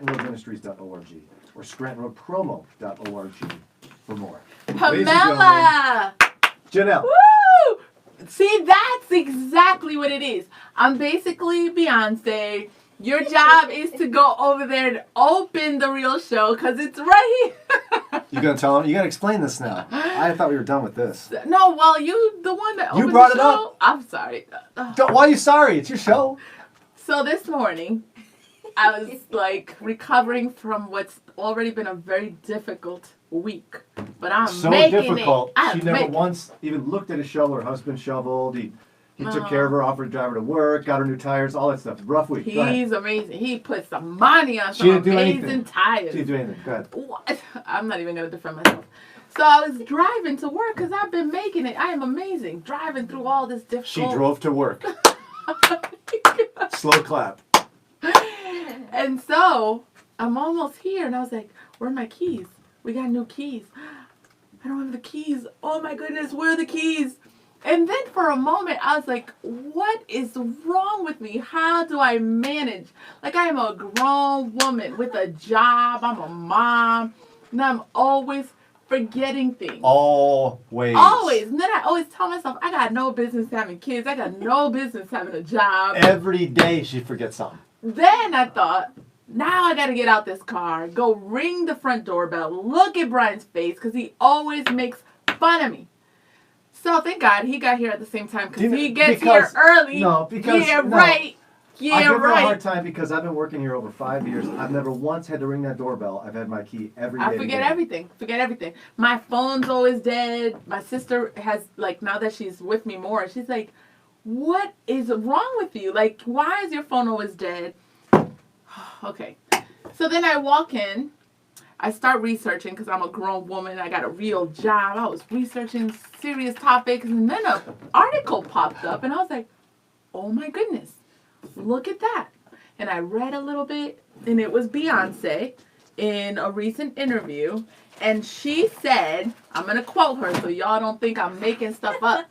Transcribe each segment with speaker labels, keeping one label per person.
Speaker 1: ScrantonRoadMinistries.org or ScrantonRoadPromo.org for more.
Speaker 2: Pamela!
Speaker 1: Jannelle.
Speaker 2: Woo! See, that's exactly what it is. I'm basically Beyonce. Your job is to go over there and open the real show because it's right here.
Speaker 1: You gonna tell him? You gotta explain this now. I thought we were done with this.
Speaker 2: No, well, you the one that opened
Speaker 1: brought
Speaker 2: the
Speaker 1: it
Speaker 2: show.
Speaker 1: up.
Speaker 2: I'm sorry.
Speaker 1: Why are you sorry? It's your show.
Speaker 2: So this morning, I was like recovering from what's already been a very difficult week, but I'm
Speaker 1: So
Speaker 2: making
Speaker 1: difficult.
Speaker 2: it.
Speaker 1: She never once even looked at a shovel. Her husband shoveled. He took care of her, offered to drive her to work, got her new tires, all that stuff. Rough week.
Speaker 2: He's amazing. He put some money on some
Speaker 1: didn't do
Speaker 2: amazing
Speaker 1: anything.
Speaker 2: tires.
Speaker 1: She didn't do anything. Go ahead.
Speaker 2: What? I'm not even going to defend myself. So I was driving to work because I've been making it. I am amazing. Driving through all this difficult...
Speaker 1: She drove to work. Slow clap.
Speaker 2: And so I'm almost here, and I was like, where are my keys? We got new keys. I don't have the keys. Oh my goodness, where are the keys? And then for a moment, I was like, what is wrong with me? How do I manage? Like, I am a grown woman with a job. I'm a mom. And I'm always forgetting things.
Speaker 1: Always.
Speaker 2: Always. And then I always tell myself, I got no business having kids. I got no business having a job.
Speaker 1: Every day she forgets something.
Speaker 2: Then I thought, now I got to get out this car, go ring the front doorbell, look at Brian's face, because he always makes fun of me. So thank God he got here at the same time because he gets here early.
Speaker 1: No, because
Speaker 2: yeah, right. Yeah,
Speaker 1: I give her a
Speaker 2: right.
Speaker 1: hard time because I've been working here over 5 years. I've never once had to ring that doorbell. I've had my key every day.
Speaker 2: I forget everything. Forget everything. My phone's always dead. My sister has, like, now that she's with me more, she's like, what is wrong with you? Like, why is your phone always dead? Okay. So then I walk in. I start researching because I'm a grown woman. I got a real job. I was researching serious topics. And then an article popped up. And I was like, oh my goodness. Look at that. And I read a little bit. And it was Beyonce in a recent interview. And she said, I'm going to quote her so y'all don't think I'm making stuff up.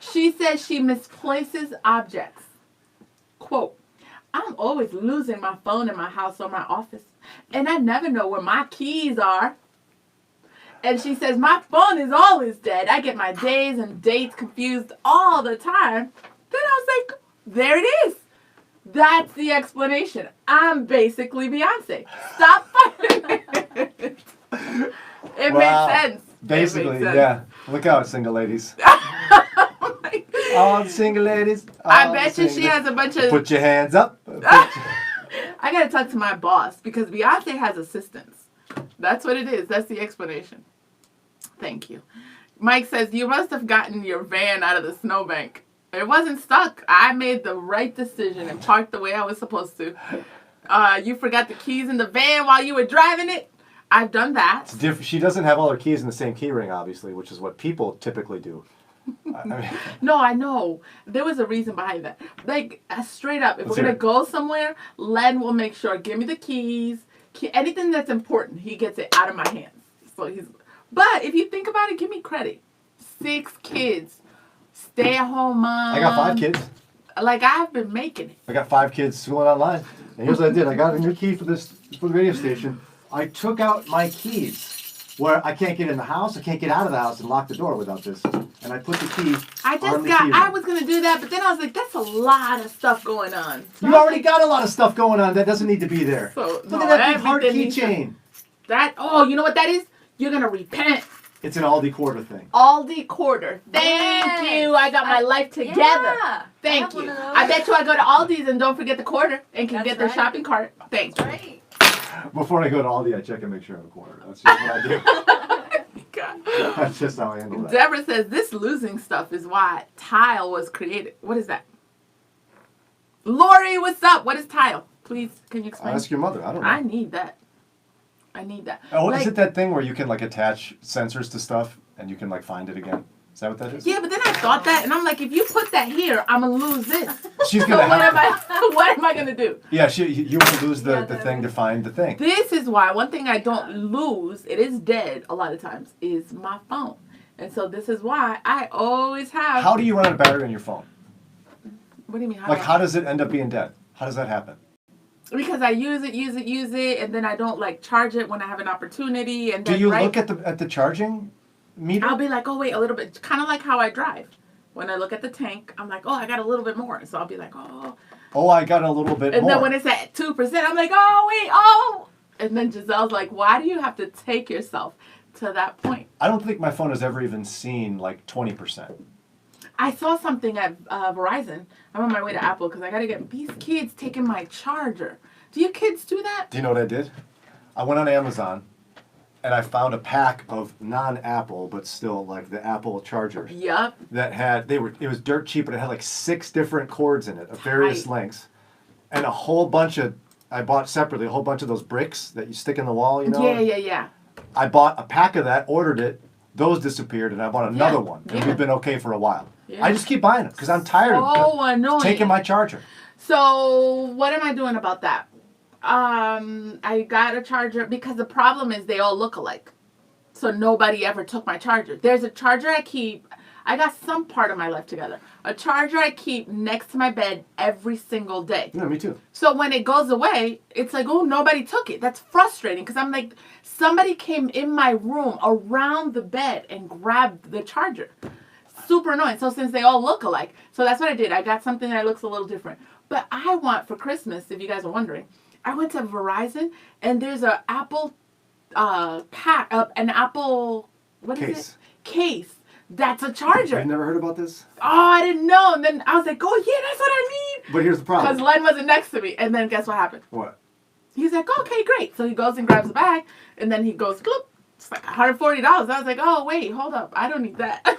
Speaker 2: She said she misplaces objects. Quote, I'm always losing my phone in my house or my office. And I never know where my keys are. And she says, my phone is always dead. I get my days and dates confused all the time. Then I was like, there it is. That's the explanation. I'm basically Beyonce. Stop fighting it. It makes sense.
Speaker 1: Basically,
Speaker 2: makes sense.
Speaker 1: yeah. Look out, single ladies. All the single ladies.
Speaker 2: I bet you she has a bunch of...
Speaker 1: Put your hands up.
Speaker 2: I gotta talk to my boss because Beyonce has assistants. That's what it is. That's the explanation. Thank you. Mike says, you must have gotten your van out of the snowbank. It wasn't stuck. I made the right decision and parked the way I was supposed to. You forgot the keys in the van while you were driving it. I've done that.
Speaker 1: It's different. She doesn't have all her keys in the same key ring, obviously, which is what people typically do. I mean,
Speaker 2: no, I know. There was a reason behind that. Like, straight up, if we're going to go somewhere, Len will make sure, give me the keys. Anything that's important, he gets it out of my hands. So but if you think about it, give me credit. 6 kids. Stay-at-home mom.
Speaker 1: I got 5 kids.
Speaker 2: Like, I've been making it.
Speaker 1: I got 5 kids schooling online. And here's what I did. I got a new key for the radio station. I took out my keys where I can't get in the house, I can't get out of the house and lock the door without this. And I put the key on the key ring.
Speaker 2: I was going to do that, but then I was like, that's a lot of stuff going on. So
Speaker 1: you already got a lot of stuff going on that doesn't need to be there.
Speaker 2: So,
Speaker 1: Look at that big heart keychain.
Speaker 2: You know what that is? You're going to repent.
Speaker 1: It's an Aldi quarter thing.
Speaker 2: Aldi quarter. Thank you. I got my life together. Yeah, thank you. I bet you I go to Aldi's and don't forget the quarter and can get their shopping cart. Thanks.
Speaker 3: Right.
Speaker 1: Before I go to Aldi, I check and make sure I have a quarter. That's just what I do.
Speaker 2: God.
Speaker 1: That's just how I handle that.
Speaker 2: Deborah says this losing stuff is why tile was created. What is that? Lori, what's up? What is tile? Please, can you explain?
Speaker 1: I'll ask your mother. I don't know.
Speaker 2: I need that.
Speaker 1: Oh,
Speaker 2: like,
Speaker 1: is it that thing where you can like attach sensors to stuff and you can like find it again? Is that what that is?
Speaker 2: Yeah, but then I thought that, and I'm like, if you put that here, I'm gonna lose this.
Speaker 1: She's gonna have.
Speaker 2: What am I gonna do?
Speaker 1: Yeah, you will lose the thing to find the thing.
Speaker 2: This is why one thing I don't lose, it is dead a lot of times, is my phone, and so this is why I always have.
Speaker 1: How do you run out of battery on your phone?
Speaker 2: What do you mean?
Speaker 1: How does it end up being dead? How does that happen?
Speaker 2: Because I use it, and then I don't like charge it when I have an opportunity. And then,
Speaker 1: Do you look at the charging meter?
Speaker 2: I'll be like, oh wait, a little bit, kind of like how I drive. When I look at the tank, I'm like, oh, I got a little bit more. So I'll be like, oh.
Speaker 1: Oh, I got a little bit
Speaker 2: And
Speaker 1: more.
Speaker 2: then when it's at 2%, I'm like, oh wait, oh. And then Giselle's like, why do you have to take yourself to that point?
Speaker 1: I don't think my phone has ever even seen like 20%.
Speaker 2: I saw something at Verizon. I'm on my way to Apple because I got to get these kids taking my charger. Do your kids do that?
Speaker 1: Do you know what I did? I went on Amazon and I found a pack of non-Apple, but still like the Apple chargers.
Speaker 2: Yup.
Speaker 1: That had, it was dirt cheap, but it had like 6 different cords in it of various lengths. And a whole bunch of, I bought separately, a whole bunch of those bricks that you stick in the wall, you know?
Speaker 2: Yeah.
Speaker 1: I bought a pack of that, ordered it, those disappeared, and I bought another one. And
Speaker 2: yeah.
Speaker 1: we've been okay for a while.
Speaker 2: Yeah.
Speaker 1: I just keep buying them because I'm tired of taking my charger.
Speaker 2: So what am I doing about that? I got a charger because the problem is they all look alike. So nobody ever took my charger. There's a charger I keep. I got some part of my life together. A charger I keep next to my bed every single day.
Speaker 1: Yeah, me too.
Speaker 2: So when it goes away, it's like, oh, nobody took it. That's frustrating because I'm like, somebody came in my room around the bed and grabbed the charger. Super annoying. So since they all look alike, so that's what I did. I got something that looks a little different. But I want for Christmas, if you guys are wondering, I went to Verizon and there's an Apple pack, an Apple, what is it? Case. That's a charger.
Speaker 1: You've never heard about this?
Speaker 2: Oh, I didn't know. And then I was like, oh, yeah, that's what I need.
Speaker 1: But here's the problem.
Speaker 2: Because Len wasn't next to me. And then guess what happened?
Speaker 1: What?
Speaker 2: He's like, okay, great. So he goes and grabs the bag. And then he goes, bloop. It's like $140. I was like, oh, wait, hold up. I don't need that.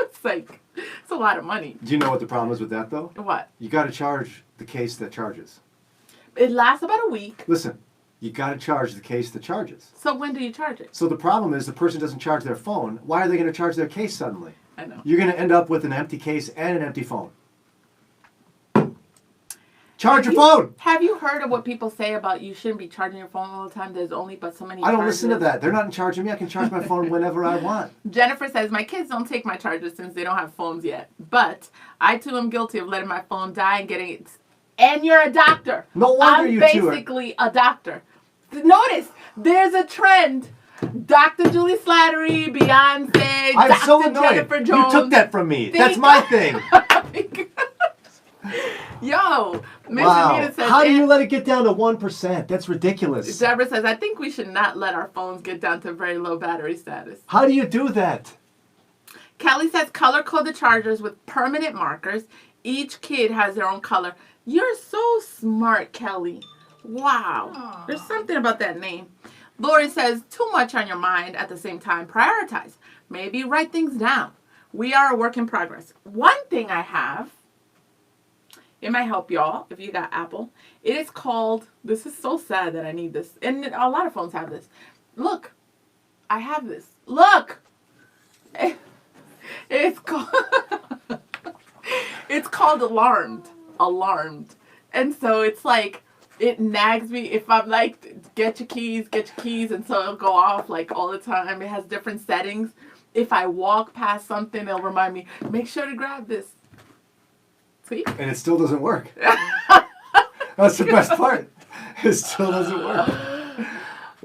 Speaker 2: It's like, it's a lot of money.
Speaker 1: Do you know what the problem is with that, though?
Speaker 2: What?
Speaker 1: You got to charge the case that charges.
Speaker 2: It lasts about a week.
Speaker 1: Listen, you got to charge the case that charges.
Speaker 2: So when do you charge it?
Speaker 1: So the problem is the person doesn't charge their phone. Why are they going to charge their case suddenly?
Speaker 2: I know.
Speaker 1: You're going to end up with an empty case and an empty phone. Charge your phone!
Speaker 2: Have you heard of what people say about you shouldn't be charging your phone all the time? There's only but so many
Speaker 1: I don't
Speaker 2: charges.
Speaker 1: listen to that. They're not in charge of me. I can charge my phone whenever I want.
Speaker 2: Jennifer says, my kids don't take my chargers since they don't have phones yet. But I, too, am guilty of letting my phone die and getting it. And you're a doctor.
Speaker 1: No wonder
Speaker 2: I'm
Speaker 1: you
Speaker 2: basically a doctor. Notice, there's a trend. Dr. Julie Slattery, Beyonce,
Speaker 1: I'm
Speaker 2: Dr.
Speaker 1: so annoyed.
Speaker 2: Jennifer Jones.
Speaker 1: You took that from me. That's my thing.
Speaker 2: Yo, Miss
Speaker 1: Wow.
Speaker 2: Anita says,
Speaker 1: How do you let it get down to 1%? That's ridiculous.
Speaker 2: Deborah says, I think we should not let our phones get down to very low battery status.
Speaker 1: How do you do that?
Speaker 2: Kelly says, color code the chargers with permanent markers. Each kid has their own color. You're so smart, Kelly. Wow. Aww. There's something about that name. Lori says, too much on your mind at the same time. Prioritize. Maybe write things down. We are a work in progress. One thing I have, it might help y'all if you got Apple. It is called, this is so sad that I need this. And a lot of phones have this. Look, I have this. Look. It's called, it's called Alarmed. Alarmed. And so it's like, it nags me if I'm like, get your keys. And so it'll go off like all the time. It has different settings. If I walk past something, it'll remind me, make sure to grab this. See?
Speaker 1: And it still doesn't work. That's the best part. It still doesn't work.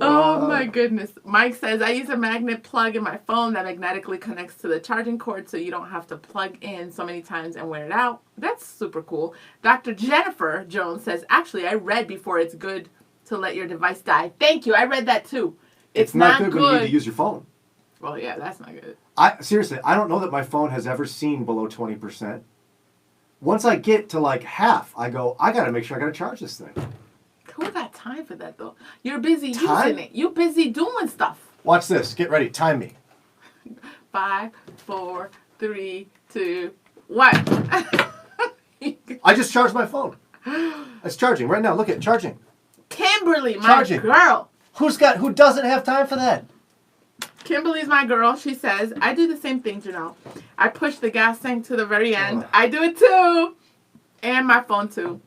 Speaker 2: Oh my goodness. Mike says, I use a magnet plug in my phone that magnetically connects to the charging cord so you don't have to plug in so many times and wear it out. That's super cool. Dr. Jennifer Jones says, actually, I read before it's good to let your device die. Thank you. I read that too. It's not good
Speaker 1: when you need to use your phone.
Speaker 2: Well, yeah, that's not good.
Speaker 1: Seriously, I don't know that my phone has ever seen below 20%. Once I get to like half, I go, I got to make sure I got to charge this thing.
Speaker 2: Who got time for that, though? You're busy using it. You're busy doing stuff.
Speaker 1: Watch this. Get ready. Time me.
Speaker 2: 5, 4, 3, 2, 1.
Speaker 1: I just charged my phone. It's charging right now. Look at it, charging.
Speaker 2: Kimberly, my girl.
Speaker 1: Who doesn't have time for that?
Speaker 2: Kimberly's my girl. She says, I do the same thing, Jannelle. I push the gas tank to the very end. I do it too. And my phone too.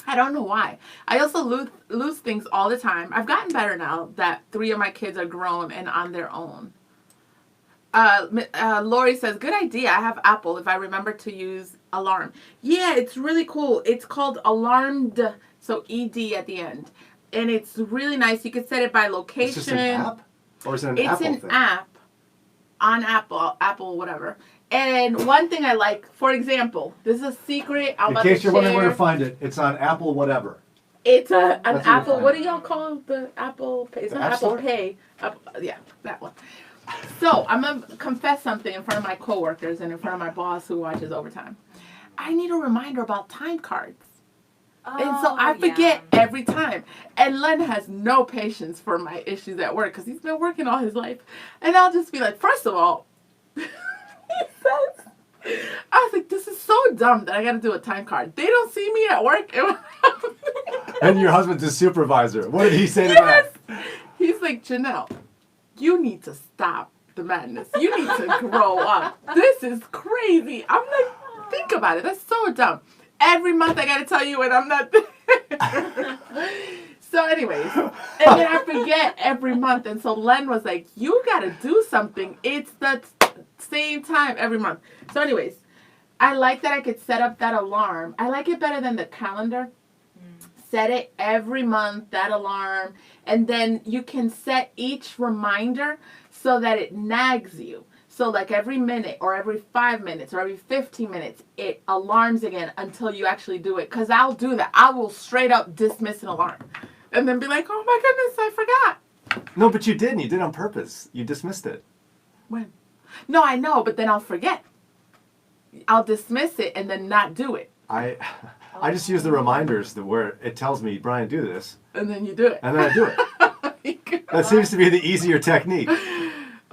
Speaker 2: I don't know why. I also lose things all the time. I've gotten better now that 3 of my kids are grown and on their own. Lori says, good idea. I have Apple if I remember to use Alarm. Yeah, it's really cool. It's called Alarmed So ED at the end. And it's really nice. You can set it by location.
Speaker 1: It's just an app? Or is it an
Speaker 2: It's
Speaker 1: Apple
Speaker 2: an
Speaker 1: thing?
Speaker 2: app on Apple, whatever. And one thing I like, for example, this is a secret. I'm
Speaker 1: In
Speaker 2: about
Speaker 1: case
Speaker 2: to
Speaker 1: you're wondering where
Speaker 2: share.
Speaker 1: to find it, it's on Apple whatever.
Speaker 2: It's an
Speaker 1: That's what
Speaker 2: Apple.
Speaker 1: you're
Speaker 2: What do y'all call the Apple Pay? It's
Speaker 1: The
Speaker 2: not
Speaker 1: App
Speaker 2: Apple
Speaker 1: Store?
Speaker 2: Pay. Yeah, that one. So I'm gonna confess something in front of my coworkers and in front of my boss who watches overtime. I need a reminder about time cards. And so I forget every time. And Len has no patience for my issues at work because he's been working all his life. And I'll just be like, first of all, he says, I was like, this is so dumb that I got to do a time card. They don't see me at work.
Speaker 1: And your husband's a supervisor. What did he say to
Speaker 2: Yes.
Speaker 1: that?
Speaker 2: He's like, Jannelle, you need to stop the madness. You need to grow up. This is crazy. I'm like, think about it. That's so dumb. Every month I gotta tell you when I'm not there. So anyways, and then I forget every month. And so Len was like, you gotta do something. It's the same time every month. So anyways, I like that I could set up that alarm. I like it better than the calendar. Set it every month, that alarm. And then you can set each reminder so that it nags you. So like every minute or every 5 minutes or every 15 minutes, it alarms again until you actually do it. Because I'll do that. I will straight up dismiss an alarm. And then be like, oh my goodness, I forgot.
Speaker 1: No, but you didn't. You did on purpose. You dismissed it.
Speaker 2: When? No, I know, but then I'll forget. I'll dismiss it and then not do it.
Speaker 1: I just use the reminders that where it tells me, Brian, do this.
Speaker 2: And then you do it.
Speaker 1: And then I do it. That seems to be the easier technique.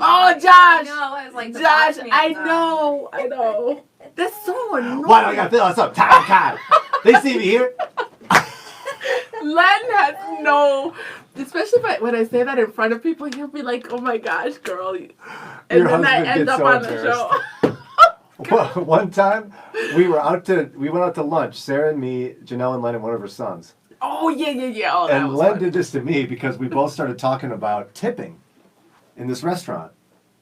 Speaker 2: Oh, Josh!
Speaker 3: I know, it's like the
Speaker 2: Josh,
Speaker 3: Batman
Speaker 2: I
Speaker 3: song.
Speaker 2: know. That's so annoying.
Speaker 1: Why do I gotta fill this up? Time card. They see me here.
Speaker 2: Len has no, especially when I say that in front of people, he'll be like, oh my gosh, girl. And
Speaker 1: Your
Speaker 2: then I
Speaker 1: husband
Speaker 2: end
Speaker 1: gets
Speaker 2: up
Speaker 1: so
Speaker 2: on the show.
Speaker 1: One time, we went out to lunch. Sarah and me, Jannelle and Len and one of her sons.
Speaker 2: Oh, yeah. Oh, that
Speaker 1: And
Speaker 2: was
Speaker 1: Len
Speaker 2: fun.
Speaker 1: did this to me because we both started talking about tipping in this restaurant.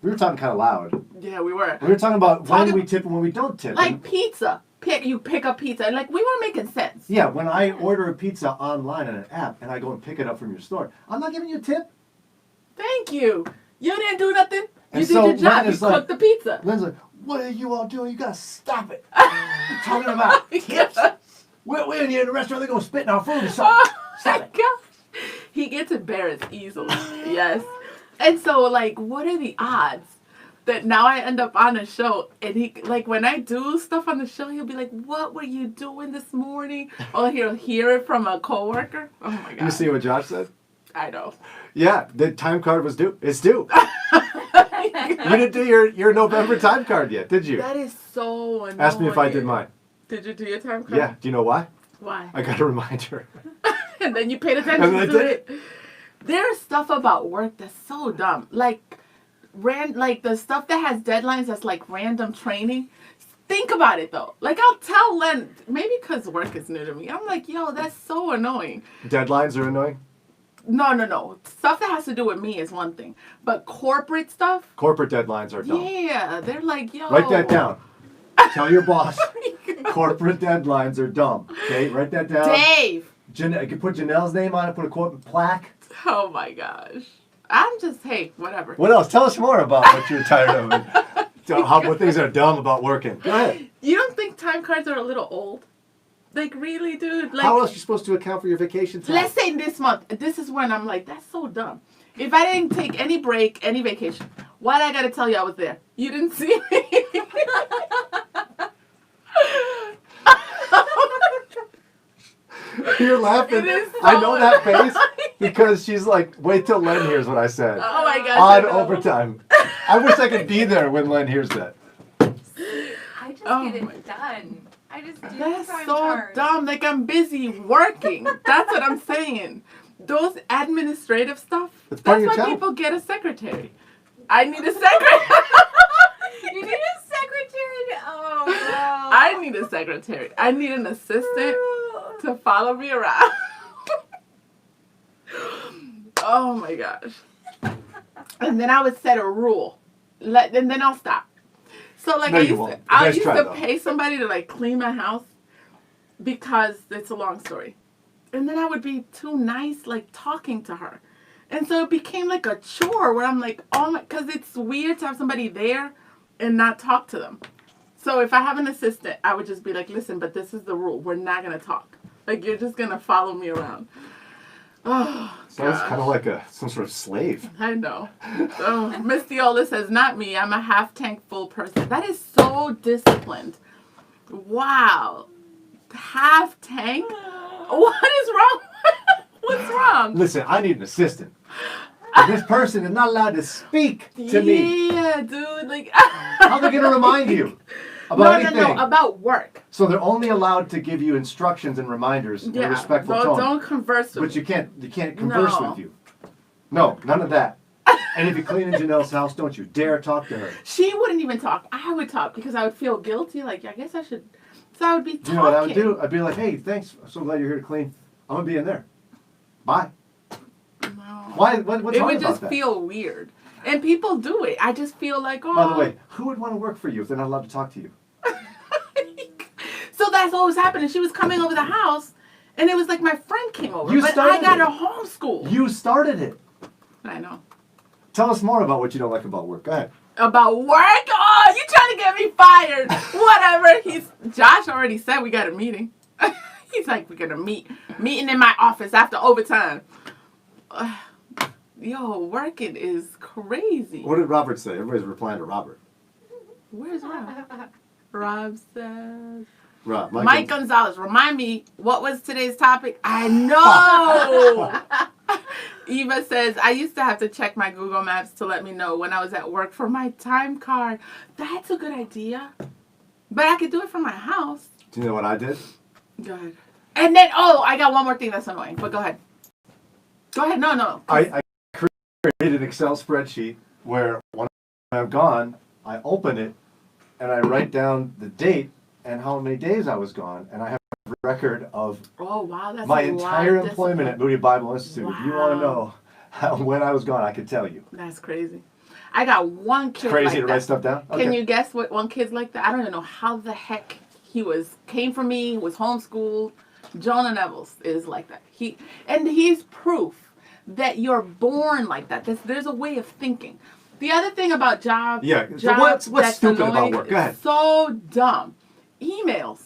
Speaker 1: We were talking kind of loud.
Speaker 2: Yeah, we were.
Speaker 1: We were talking about when
Speaker 2: Talking-
Speaker 1: we tip and when we don't tip.
Speaker 2: Like pizza. You pick up pizza. And like, we weren't making sense.
Speaker 1: Yeah, when I order a pizza online on an app and I go and pick it up from your store, I'm not giving you a tip.
Speaker 2: Thank you. You didn't do nothing.
Speaker 1: And
Speaker 2: You did
Speaker 1: so
Speaker 2: your job.
Speaker 1: Len
Speaker 2: You
Speaker 1: is like-
Speaker 2: cooked the pizza.
Speaker 1: Len's like, what are you all doing? You gotta stop it. You're talking about tips. We're in here in the restaurant, they're gonna spit in our food or something.
Speaker 2: Oh my
Speaker 1: Stop it.
Speaker 2: gosh. He gets embarrassed easily. Yes. And so, like, what are the odds that now I end up on a show and he, like, when I do stuff on the show, he'll be like, what were you doing this morning? Or he'll hear it from a coworker. Oh my God.
Speaker 1: You see what Josh said?
Speaker 2: I know.
Speaker 1: Yeah, the time card was due. It's due. You didn't do your November time card yet, did you?
Speaker 2: That is so annoying.
Speaker 1: Ask me if I did mine.
Speaker 2: Did you do your time card?
Speaker 1: Yeah, do you know why?
Speaker 2: Why?
Speaker 1: I got a reminder.
Speaker 2: And then you paid attention
Speaker 1: And then I
Speaker 2: to
Speaker 1: did
Speaker 2: it. There's stuff about work that's so dumb. Like the stuff that has deadlines that's like random training. Think about it though. Like I'll tell Len, maybe because work is new to me. I'm like, yo, that's so annoying.
Speaker 1: Deadlines are annoying.
Speaker 2: No. Stuff that has to do with me is one thing. But corporate stuff,
Speaker 1: Corporate deadlines are dumb.
Speaker 2: yeah, they're like, yo.
Speaker 1: Write that down. Tell your boss. Corporate deadlines are dumb. Okay, write that down.
Speaker 2: Dave.
Speaker 1: You can put Jannelle's name on it, put a corporate plaque.
Speaker 2: Oh my gosh. I'm just, hey, whatever.
Speaker 1: What else? Tell us more about what you're tired of. And what things are dumb about working. Go ahead.
Speaker 2: You don't think time cards are a little old? Like, really, dude? Like,
Speaker 1: How else are you supposed to account for your vacation time?
Speaker 2: let's say this month, this is when I'm like, that's so dumb. If I didn't take any break, any vacation, why'd I gotta tell you I was there? You didn't see me.
Speaker 1: You're laughing.
Speaker 2: It is so
Speaker 1: I know that face
Speaker 2: annoying.
Speaker 1: because she's like, wait till Len hears what I said.
Speaker 2: Oh my gosh.
Speaker 1: On
Speaker 2: I know.
Speaker 1: overtime. I wish I could be there when Len hears that.
Speaker 3: I just
Speaker 2: Oh
Speaker 3: get
Speaker 2: my
Speaker 3: it done. I just do
Speaker 2: That's
Speaker 3: time
Speaker 2: so
Speaker 3: cards.
Speaker 2: dumb. Like, I'm busy working. That's what I'm saying. Those administrative stuff,
Speaker 1: It's part of
Speaker 2: that's
Speaker 1: your
Speaker 2: why
Speaker 1: job.
Speaker 2: people get a secretary. I need a secretary.
Speaker 3: You need a secretary to, oh no.
Speaker 2: I need a secretary. I need an assistant to follow me around. Oh my gosh. And then I would set a rule. And then I'll stop. So like
Speaker 1: No,
Speaker 2: I
Speaker 1: you
Speaker 2: used
Speaker 1: won't.
Speaker 2: to, I
Speaker 1: Nice
Speaker 2: used
Speaker 1: try,
Speaker 2: to
Speaker 1: though.
Speaker 2: pay somebody to like clean my house because it's a long story. and then I would be too nice, like talking to her. And so it became like a chore where I'm like, oh my, because it's weird to have somebody there and not talk to them. So if I have an assistant, I would just be like, listen, but this is the rule. We're not going to talk. Like, you're just going to follow me around. Oh,
Speaker 1: Sounds kind of like some sort of slave.
Speaker 2: I know. Oh, Miss Diola says, not me. I'm a half tank full person. That is so disciplined. Wow. Half tank? What is wrong? What's wrong?
Speaker 1: Listen, I need an assistant. This person is not allowed to speak to me.
Speaker 2: Yeah, dude. Like,
Speaker 1: how are they going to remind you about anything?
Speaker 2: No, about work.
Speaker 1: So they're only allowed to give you instructions and reminders in a respectful tone.
Speaker 2: Don't converse with me.
Speaker 1: But you can't converse with you. No, none of that. And if you clean in Jannelle's house, don't you dare talk to her.
Speaker 2: She wouldn't even talk. I would talk because I would feel guilty. Like, I guess I should. So I would be talking.
Speaker 1: You know what I would do? I'd be like, hey, thanks. I'm so glad you're here to clean. I'm going to be in there. Bye.
Speaker 2: No.
Speaker 1: Why? What's wrong about that?
Speaker 2: It would just feel weird. And people do it. I just feel like, oh.
Speaker 1: By the way, who would want to work for you if they're not allowed to talk to you?
Speaker 2: So that's what was happening. She was coming over the house, and it was like my friend came over.
Speaker 1: You
Speaker 2: but
Speaker 1: started
Speaker 2: I got
Speaker 1: it.
Speaker 2: her homeschooled.
Speaker 1: You started it.
Speaker 2: I know.
Speaker 1: Tell us more about what you don't like about work. Go ahead.
Speaker 2: About work? Oh, you trying to get me fired. Whatever. Josh already said we got a meeting. He's like, we're going to meeting in my office after overtime. Yo, working is crazy.
Speaker 1: What did Robert say? Everybody's replying to Robert.
Speaker 2: Where's Rob? Rob says...
Speaker 1: Rob.
Speaker 2: Mike Gonzalez, remind me, what was today's topic? I know! Eva says, I used to have to check my Google Maps to let me know when I was at work for my time card. That's a good idea. But I could do it from my house.
Speaker 1: Do you know what I did?
Speaker 2: Go ahead. And then, I got one more thing that's annoying, but go ahead. Go ahead. No.
Speaker 1: I created an Excel spreadsheet where when I'm gone, I open it and I write down the date and how many days I was gone. And I have a record of
Speaker 2: that's
Speaker 1: my
Speaker 2: a
Speaker 1: entire
Speaker 2: lot of
Speaker 1: employment at Moody Bible Institute. If you want to know when I was gone, I can tell you.
Speaker 2: That's crazy. I got one kid
Speaker 1: Crazy
Speaker 2: like
Speaker 1: to
Speaker 2: that.
Speaker 1: write stuff down? Okay.
Speaker 2: Can you guess what one kid's like that? I don't even know how the heck came from me, was homeschooled. Jonah Nevels is like that. He's proof that you're born like that. There's a way of thinking. The other thing about jobs,
Speaker 1: so what's stupid about work? Go ahead.
Speaker 2: So dumb. Emails.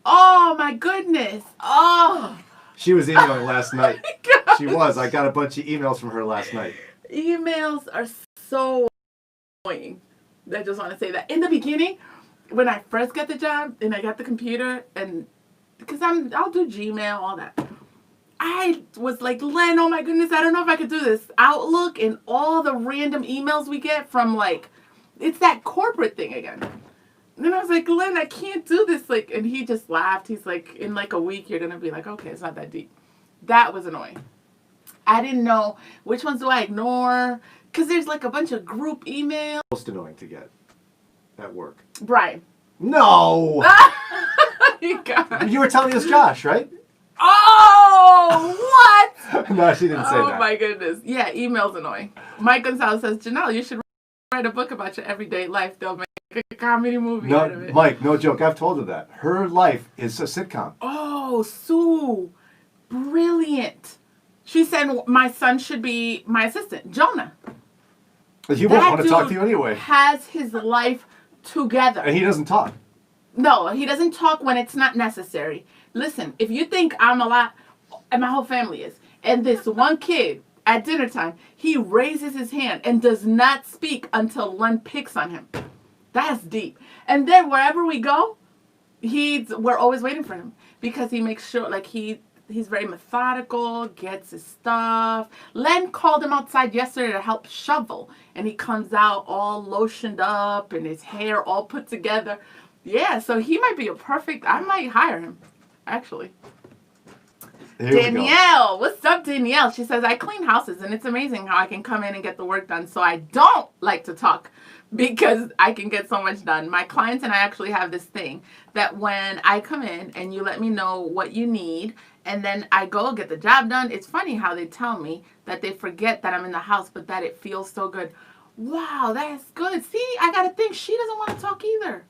Speaker 2: Oh my goodness. Oh.
Speaker 1: She was emailing last night.
Speaker 2: God.
Speaker 1: She was. I got a bunch of emails from her last night.
Speaker 2: Emails are so annoying. I just want to say that. In the beginning, when I first got the job and I got the computer, and because I'll do Gmail, all that. I was like, Len, oh my goodness, I don't know if I could do this. Outlook and all the random emails we get from it's that corporate thing again. And then I was like, Len, I can't do this. And he just laughed. He's like, in a week, you're going to be like, okay, it's not that deep. That was annoying. I didn't know which ones do I ignore. Because there's a bunch of group emails.
Speaker 1: Most annoying to get at work.
Speaker 2: Brian.
Speaker 1: No!
Speaker 2: God.
Speaker 1: You were telling us Josh, right?
Speaker 2: Oh, what?
Speaker 1: No, she didn't say that.
Speaker 2: Oh my goodness. Yeah, email's annoying. Mike Gonzalez says, Jannelle, you should write a book about your everyday life. They'll make a comedy movie out of it.
Speaker 1: Mike, no joke. I've told her that. Her life is a sitcom.
Speaker 2: Oh, Sue. Brilliant. She said my son should be my assistant, Jonah.
Speaker 1: He won't want to talk to you anyway.
Speaker 2: Has his life together.
Speaker 1: And he doesn't talk.
Speaker 2: No, he doesn't talk when it's not necessary. Listen, if you think I'm a lot, and my whole family is, and this one kid at dinner time, he raises his hand and does not speak until Len picks on him. That's deep. And then wherever we go, we're always waiting for him because he makes sure, he's very methodical, gets his stuff. Len called him outside yesterday to help shovel, and he comes out all lotioned up and his hair all put together. Yeah, so he might be I might hire him, actually. Danielle, what's up, Danielle? She says, I clean houses, and it's amazing how I can come in and get the work done, so I don't like to talk because I can get so much done. My clients and I actually have this thing that when I come in and you let me know what you need, and then I go get the job done, it's funny how they tell me that they forget that I'm in the house, but that it feels so good. Wow, that's good. See, I got to think she doesn't want to talk either.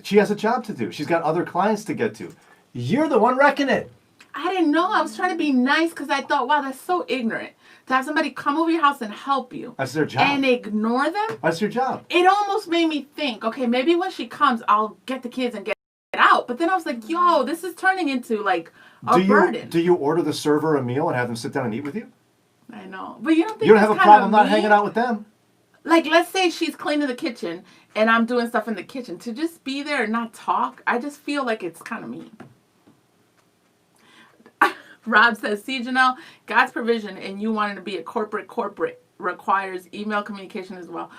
Speaker 1: She has a job to do. She's got other clients to get to. You're the one wrecking it.
Speaker 2: I didn't know. I was trying to be nice because I thought, wow, that's so ignorant to have somebody come over your house and help you.
Speaker 1: That's their job.
Speaker 2: And ignore them.
Speaker 1: That's your job.
Speaker 2: It almost made me think, okay, maybe when she comes, I'll get the kids and get out. But then I was like, yo, this is turning into like a burden.
Speaker 1: Do you order the server a meal and have them sit down and eat with you?
Speaker 2: I know. But you don't think
Speaker 1: You don't have a
Speaker 2: that's
Speaker 1: problem
Speaker 2: kinda
Speaker 1: not
Speaker 2: mean?
Speaker 1: hanging out with them.
Speaker 2: Like, let's say she's cleaning the kitchen and I'm doing stuff in the kitchen. To just be there and not talk, I just feel like it's kind of mean. Rob says, see, Jannelle, God's provision and you wanting to be a corporate requires email communication as well.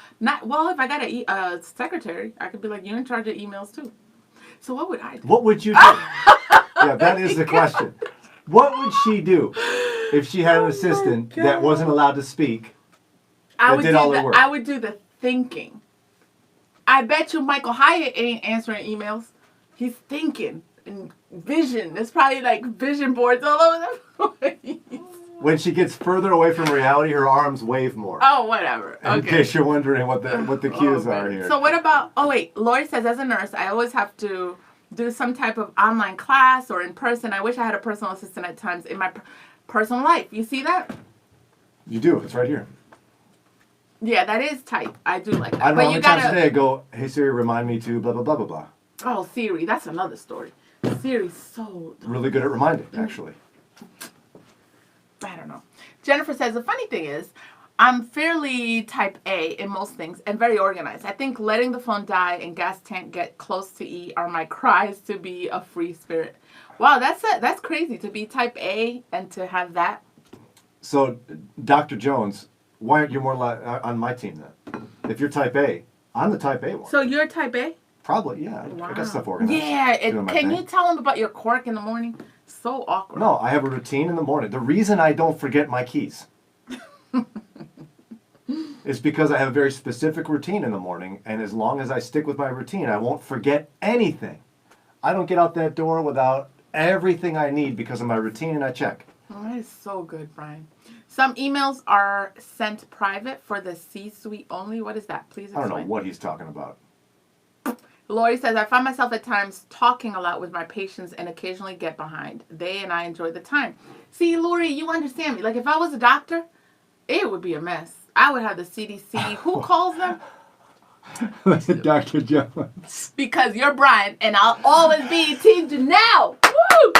Speaker 2: Well, if I got a secretary, I could be like, you're in charge of emails too. So what would I do?
Speaker 1: What would you do? Yeah, that is the question. What would she do if she had an assistant that wasn't allowed to speak?
Speaker 2: I would
Speaker 1: did all her work?
Speaker 2: I would do the thinking. I bet you Michael Hyatt ain't answering emails. He's thinking and vision. There's probably like vision boards all over the place.
Speaker 1: When she gets further away from reality, her arms wave more.
Speaker 2: Oh, whatever.
Speaker 1: In
Speaker 2: Okay.
Speaker 1: case you're wondering what the cues are
Speaker 2: man.
Speaker 1: here.
Speaker 2: So what about, Lori says, as a nurse, I always have to do some type of online class or in person. I wish I had a personal assistant at times in my personal life. You see that?
Speaker 1: You do. It's right here.
Speaker 2: Yeah, that is tight. I do like that.
Speaker 1: I don't know how
Speaker 2: you
Speaker 1: many times a day I go, hey Siri, remind me to blah, blah, blah, blah, blah.
Speaker 2: Oh, Siri, that's another story. Siri's so dumb.
Speaker 1: Really good at reminding, actually.
Speaker 2: I don't know. Jennifer says, the funny thing is, I'm fairly type A in most things and very organized. I think letting the phone die and gas tank get close to E are my cries to be a free spirit. Wow, that's crazy to be type A and to have that.
Speaker 1: So, Dr. Jones, why aren't you more on my team then? If you're type A, I'm the type A one.
Speaker 2: So you're type A?
Speaker 1: Probably, yeah.
Speaker 2: Wow.
Speaker 1: I got stuff organized.
Speaker 2: Yeah,
Speaker 1: Doing my
Speaker 2: can
Speaker 1: thing.
Speaker 2: you tell them about your quirk in the morning? So awkward.
Speaker 1: No, I have a routine in the morning. The reason I don't forget my keys is because I have a very specific routine in the morning, and as long as I stick with my routine, I won't forget anything. I don't get out that door without everything I need because of my routine, and I check.
Speaker 2: Oh, that is so good, Brian. Some emails are sent private for the C-suite only. What is that? Please explain.
Speaker 1: I don't know what he's talking about.
Speaker 2: Lori says, I find myself at times talking a lot with my patients and occasionally get behind. They and I enjoy the time. See, Lori, you understand me. Like, if I was a doctor, it would be a mess. I would have the CDC. Who calls them?
Speaker 1: Dr. Jones.
Speaker 2: Because you're Brian, and I'll always be Team Jannelle. Woo!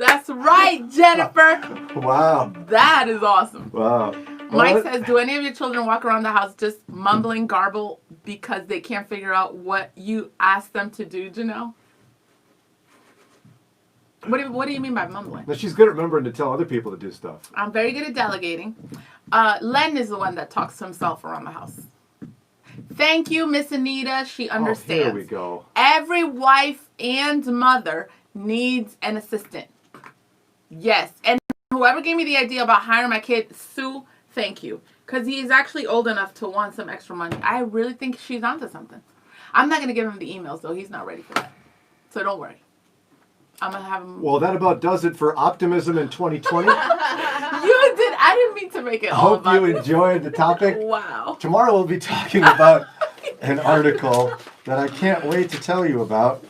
Speaker 2: That's right, Jennifer.
Speaker 1: Wow.
Speaker 2: That is awesome.
Speaker 1: Wow.
Speaker 2: Mike says, do any of your children walk around the house just mumbling garble because they can't figure out what you asked them to do, Jannelle? What do you mean by mumbling?
Speaker 1: Now, she's good at remembering to tell other people to do stuff.
Speaker 2: I'm very good at delegating. Len is the one that talks to himself around the house. Thank you, Miss Anita. She understands.
Speaker 1: Oh, here we go.
Speaker 2: Every wife and mother needs an assistant. Yes. And whoever gave me the idea about hiring my kid, Sue, thank you. Because he is actually old enough to want some extra money. I really think she's onto something. I'm not going to give him the emails, though. He's not ready for that. So don't worry. I'm going to have him.
Speaker 1: Well, that about does it for Optimism in 2020.
Speaker 2: You did. I didn't mean to make it all
Speaker 1: Hope
Speaker 2: about
Speaker 1: you enjoyed the topic.
Speaker 2: Wow.
Speaker 1: Tomorrow we'll be talking about an article that I can't wait to tell you about.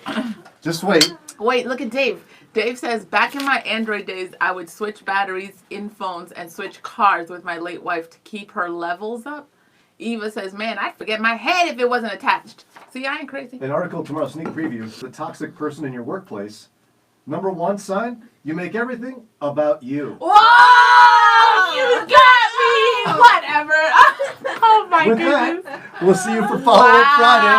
Speaker 1: Just wait.
Speaker 2: Wait, look at Dave. Dave says, back in my Android days, I would switch batteries in phones and switch cars with my late wife to keep her levels up. Eva says, man, I'd forget my head if it wasn't attached. See, I ain't crazy.
Speaker 1: An article tomorrow, sneak preview. The toxic person in your workplace. Number one sign, you make everything about you.
Speaker 2: Whoa! You got me! Whatever. Oh, my
Speaker 1: With
Speaker 2: goodness.
Speaker 1: that, we'll see you for Follow Up Friday.